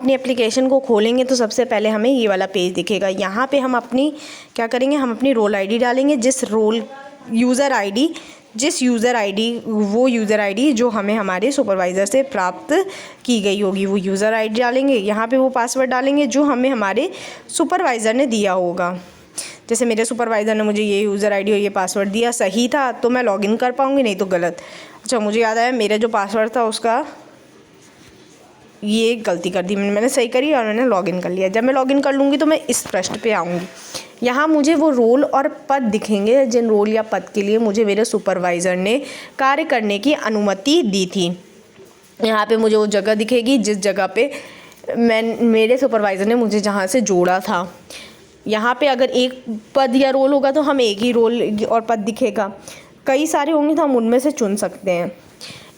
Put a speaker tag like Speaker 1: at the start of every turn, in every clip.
Speaker 1: अपनी एप्लीकेशन को खोलेंगे तो सबसे पहले हमें ये वाला पेज दिखेगा। यहाँ पे हम अपनी क्या करेंगे, हम अपनी रोल आईडी डालेंगे, जिस यूज़र आईडी वो यूज़र आईडी जो हमें हमारे सुपरवाइज़र से प्राप्त की गई होगी वो यूज़र आईडी डालेंगे। यहाँ पे वो पासवर्ड डालेंगे जो हमें हमारे सुपरवाइज़र ने दिया होगा। जैसे मेरे सुपरवाइज़र ने मुझे ये यूज़र आईडी और ये पासवर्ड दिया, सही था तो मैं लॉगिन कर पाऊँगी, नहीं तो गलत। अच्छा, मुझे याद आया मेरा जो पासवर्ड था उसका ये गलती कर दी मैंने सही करी और मैंने लॉगिन कर लिया। जब मैं लॉगिन कर लूँगी तो मैं इस पृष्ठ पे आऊँगी। यहाँ मुझे वो रोल और पद दिखेंगे जिन रोल या पद के लिए मुझे मेरे सुपरवाइज़र ने कार्य करने की अनुमति दी थी। यहाँ पे मुझे वो जगह दिखेगी जिस जगह पे मेरे सुपरवाइज़र ने मुझे जहाँ से जोड़ा था। यहाँ पे अगर एक पद या रोल होगा तो हमें एक ही रोल और पद दिखेगा, कई सारे होंगे तो हम उनमें से चुन सकते हैं।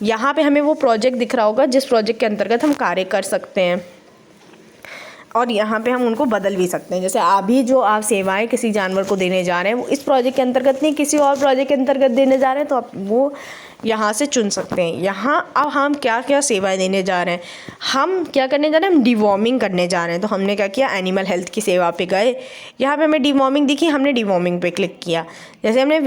Speaker 1: यहाँ पे हमें वो प्रोजेक्ट दिख रहा होगा जिस प्रोजेक्ट के अंतर्गत हम कार्य कर सकते हैं, और यहाँ पे हम उनको बदल भी सकते हैं। जैसे अभी जो आप सेवाएं किसी जानवर को देने जा रहे हैं वो इस प्रोजेक्ट के अंतर्गत नहीं, किसी और प्रोजेक्ट के अंतर्गत देने जा रहे हैं, तो आप वो यहाँ से चुन सकते हैं। यहाँ अब हम क्या क्या सेवाएं देने जा रहे हैं, हम क्या करने जा रहे हैं, हम डिवॉर्मिंग करने जा रहे हैं। तो हमने क्या किया, एनिमल हेल्थ की सेवा पे गए, यहाँ पे हमें डिवॉर्मिंग दिखी, हमने डिवॉर्मिंग पे क्लिक किया। जैसे हमने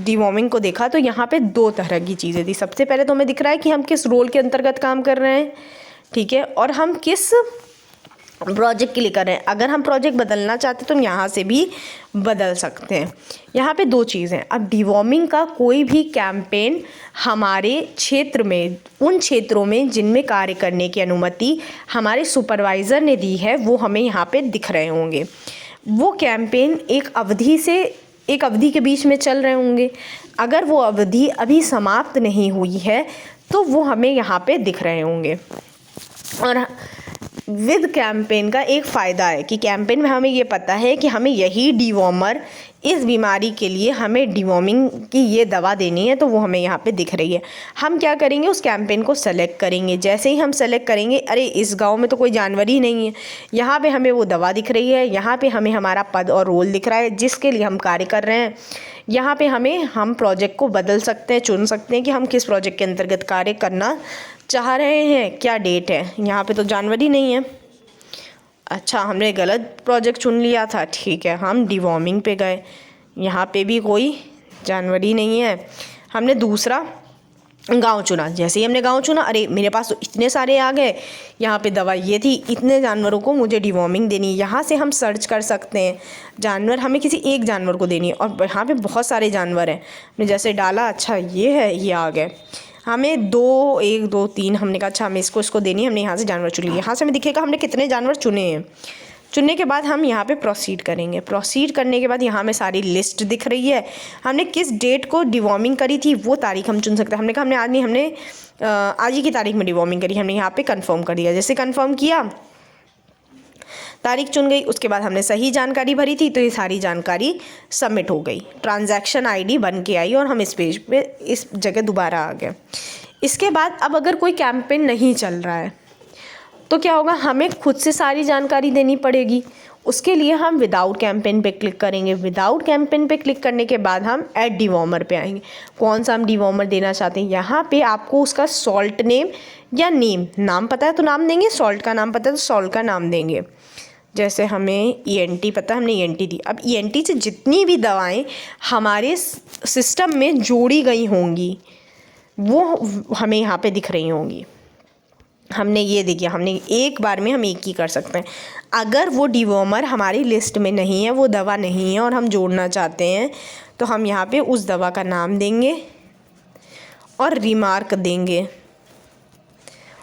Speaker 1: डिवॉर्मिंग को देखा तो यहाँ पे 2 तरह की चीज़ें थी। सबसे पहले तो हमें दिख रहा है कि हम किस रोल के अंतर्गत काम कर रहे हैं, ठीक है, और हम किस प्रोजेक्ट के लिए कर रहे हैं। अगर हम प्रोजेक्ट बदलना चाहते हैं तो हम यहाँ से भी बदल सकते हैं। यहाँ पे 2 चीज़ें। अब डिवॉर्मिंग का कोई भी कैंपेन हमारे क्षेत्र में, उन क्षेत्रों में जिनमें कार्य करने की अनुमति हमारे सुपरवाइज़र ने दी है, वो हमें यहाँ पे दिख रहे होंगे। वो कैंपेन एक अवधि के बीच में चल रहे होंगे। अगर वो अवधि अभी समाप्त नहीं हुई है तो वो हमें यहाँ पे दिख रहे होंगे। और विद कैंपेन का एक फ़ायदा है कि कैंपेन में हमें ये पता है कि हमें यही डिवॉर्मर, इस बीमारी के लिए हमें डिवॉर्मिंग की ये दवा देनी है, तो वो हमें यहाँ पे दिख रही है। हम क्या करेंगे, उस कैंपेन को सेलेक्ट करेंगे। जैसे ही हम सेलेक्ट करेंगे, अरे इस गांव में तो कोई जानवर ही नहीं है, यहाँ पे हमें वो दवा दिख रही है, यहाँ पे हमें हमारा पद और रोल दिख रहा है जिसके लिए हम कार्य कर रहे हैं। यहाँ पे हम प्रोजेक्ट को बदल सकते हैं, चुन सकते हैं कि हम किस प्रोजेक्ट के अंतर्गत कार्य करना चाह रहे हैं, क्या डेट है। यहाँ पे तो जानवर ही नहीं है। अच्छा, हमने गलत प्रोजेक्ट चुन लिया था, ठीक है, हम डिवॉर्मिंग पे गए, यहाँ पे भी कोई जानवर ही नहीं है। हमने दूसरा गांव चुना। जैसे ही हमने गांव चुना, अरे मेरे पास तो इतने सारे आ गए, यहाँ पे दवा ये थी, इतने जानवरों को मुझे डिवॉर्मिंग देनी है। यहाँ से हम सर्च कर सकते हैं जानवर, हमें किसी एक जानवर को देनी है, और यहाँ पे बहुत सारे जानवर हैं। हमने जैसे डाला, अच्छा ये है, ये आ गए। हमें 1 2 3 हमने कहा अच्छा हमें इसको देनी है। हमने यहाँ से जानवर चुन लिए। यहाँ से हमें दिखेगा हमने कितने जानवर चुने हैं। चुनने के बाद हम यहाँ पे प्रोसीड करेंगे। प्रोसीड करने के बाद यहाँ हमें सारी लिस्ट दिख रही है। हमने किस डेट को डिवॉर्मिंग करी थी वो तारीख हम चुन सकते हैं। हमने कहा हमने आज नहीं, हमने आज ही की तारीख में डिवॉर्मिंग करी। हमने यहाँ पे कंफर्म कर दिया। जैसे कंफर्म किया, तारीख चुन गई, उसके बाद हमने सही जानकारी भरी थी तो ये सारी जानकारी सबमिट हो गई। ट्रांजैक्शन आईडी बन के आई और हम इस पेज पे इस जगह दोबारा आ गए। इसके बाद अब अगर कोई कैंपेन नहीं चल रहा है तो क्या होगा, हमें खुद से सारी जानकारी देनी पड़ेगी। उसके लिए हम विदाउट कैंपेन पे क्लिक करेंगे। विदाउट कैंपेन पे क्लिक करने के बाद हम ऐड डिवॉर्मर पे आएंगे। कौन सा हम डिवॉर्मर देना चाहते हैं, यहाँ पे आपको उसका सॉल्ट नेम या नाम पता है तो नाम देंगे, सॉल्ट का नाम पता है तो सॉल्ट का नाम देंगे। जैसे हमें ENT पता है, हमने ENT दी। अब ENT से जितनी भी दवाएं हमारे सिस्टम में जोड़ी गई होंगी वो हमें यहाँ पे दिख रही होंगी। हमने ये देखिए, हमने एक बार में हम एक ही कर सकते हैं। अगर वो डिवॉर्मर हमारी लिस्ट में नहीं है, वो दवा नहीं है और हम जोड़ना चाहते हैं तो हम यहाँ पे उस दवा का नाम देंगे और रिमार्क देंगे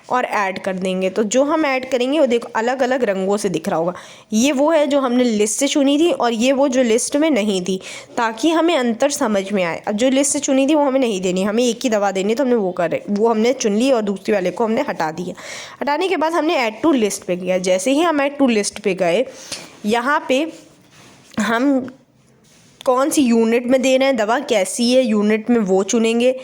Speaker 1: और ऐड कर देंगे। तो जो हम ऐड करेंगे वो देखो अलग अलग रंगों से दिख रहा होगा। ये वो है जो हमने लिस्ट से चुनी थी और ये वो जो लिस्ट में नहीं थी, ताकि हमें अंतर समझ में आए। अब जो लिस्ट से चुनी थी वो हमें नहीं देनी, हमें एक ही दवा देनी, तो हमने वो हमने चुन ली और दूसरी वाले को हमने हटा दिया। हटाने के बाद हमने ऐड टू लिस्ट पे किया। जैसे ही हम ऐड टू लिस्ट पे गए, यहाँ पे हम कौन सी यूनिट में दे रहे हैं दवा, कैसी है यूनिट में वो चुनेंगे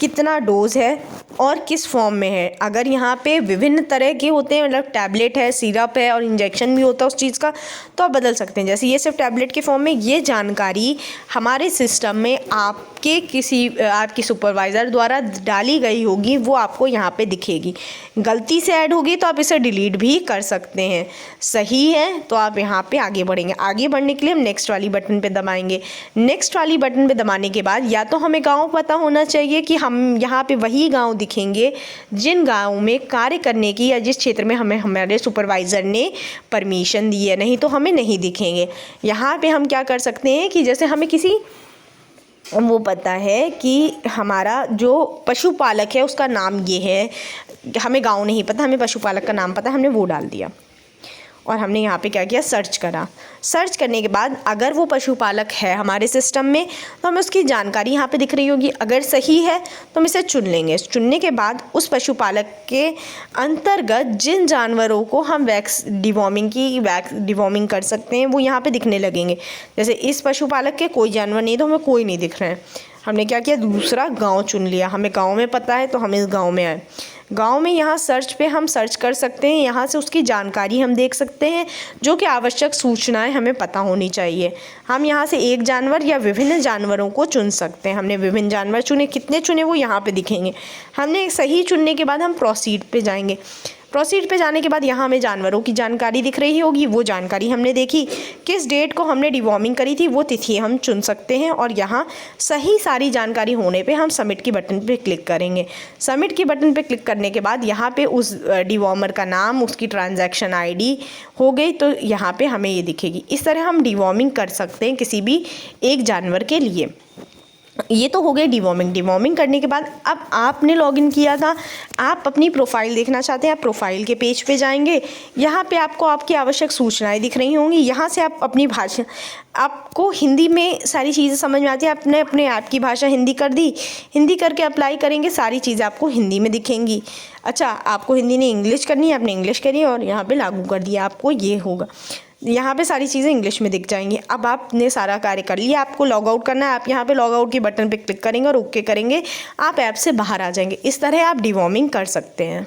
Speaker 1: कितना डोज है और किस फॉर्म में है। अगर यहाँ पे विभिन्न तरह के होते हैं, मतलब टैबलेट है, सिरप है और इंजेक्शन भी होता है उस चीज़ का, तो आप बदल सकते हैं। जैसे ये सिर्फ टैबलेट के फॉर्म में, ये जानकारी हमारे सिस्टम में आपकी सुपरवाइज़र द्वारा डाली गई होगी, वो आपको यहाँ पे दिखेगी। गलती से ऐड होगी तो आप इसे डिलीट भी कर सकते हैं। सही है तो आप यहाँ पे आगे बढ़ेंगे। आगे बढ़ने के लिए हम नेक्स्ट वाली बटन पे दबाएंगे। नेक्स्ट वाली बटन पे दबाने के बाद या तो हमें गांव पता होना चाहिए कि हम यहाँ पे वही गांव दिखेंगे जिन गाँव में कार्य करने की या जिस क्षेत्र में हमें हमारे सुपरवाइज़र ने परमिशन दी है, नहीं तो हमें नहीं दिखेंगे। यहाँ पे हम क्या कर सकते हैं कि जैसे हमें किसी वो पता है कि हमारा जो पशुपालक है उसका नाम ये है, हमें गांव नहीं पता, हमें पशुपालक का नाम पता, हमने वो डाल दिया और हमने यहाँ पे क्या किया, सर्च करा। सर्च करने के बाद अगर वो पशुपालक है हमारे सिस्टम में तो हमें उसकी जानकारी यहाँ पे दिख रही होगी। अगर सही है तो हम इसे चुन लेंगे। चुनने के बाद उस पशुपालक के अंतर्गत जिन जानवरों को हम डिवॉर्मिंग कर सकते हैं वो यहाँ पे दिखने लगेंगे। जैसे इस पशुपालक के कोई जानवर नहीं, तो हमें कोई नहीं दिख रहे हैं। हमने क्या किया, दूसरा गाँव चुन लिया। हमें गाँव में पता है तो हम इस गाँव में आए। गाँव में यहाँ सर्च पे हम सर्च कर सकते हैं, यहाँ से उसकी जानकारी हम देख सकते हैं, जो कि आवश्यक सूचनाएं हमें पता होनी चाहिए। हम यहाँ से एक जानवर या विभिन्न जानवरों को चुन सकते हैं। हमने विभिन्न जानवर चुने, कितने चुने वो यहाँ पे दिखेंगे। हमने सही चुनने के बाद हम प्रोसीड पे जाएंगे। प्रोसीड पे जाने के बाद यहाँ हमें जानवरों की जानकारी दिख रही होगी, वो जानकारी हमने देखी। किस डेट को हमने डिवॉर्मिंग करी थी वो तिथि हम चुन सकते हैं और यहाँ सही सारी जानकारी होने पे हम सबमिट की बटन पे क्लिक करेंगे। सबमिट की बटन पे क्लिक करने के बाद यहाँ पे उस डिवॉर्मर का नाम, उसकी ट्रांजैक्शन आईडी हो गई, तो यहाँ पे हमें ये दिखेगी। इस तरह हम डिवॉर्मिंग कर सकते हैं किसी भी एक जानवर के लिए। ये तो हो गई डिवॉर्मिंग। डिवॉर्मिंग करने के बाद अब आपने लॉगिन किया था, आप अपनी प्रोफाइल देखना चाहते हैं, आप प्रोफाइल के पेज पे जाएंगे। यहाँ पे आपको आपकी आवश्यक सूचनाएं दिख रही होंगी। यहाँ से आप अपनी भाषा, आपको हिंदी में सारी चीज़ें समझ में आती है, आपने अपने ऐप की भाषा हिंदी कर दी, हिंदी करके अप्लाई करेंगे, सारी चीज़ें आपको हिंदी में दिखेंगी। अच्छा, आपको हिंदी नहीं इंग्लिश करनी है, आपने इंग्लिश करी और यहाँ पे लागू कर दिया, आपको ये होगा। यहाँ पे सारी चीज़ें इंग्लिश में दिख जाएंगी। अब आपने सारा कार्य कर लिया, आपको लॉग आउट करना है। आप यहाँ पे लॉग आउट की बटन पे क्लिक करेंगे और ओके करेंगे, आप ऐप से बाहर आ जाएंगे। इस तरह आप डिवॉर्मिंग कर सकते हैं।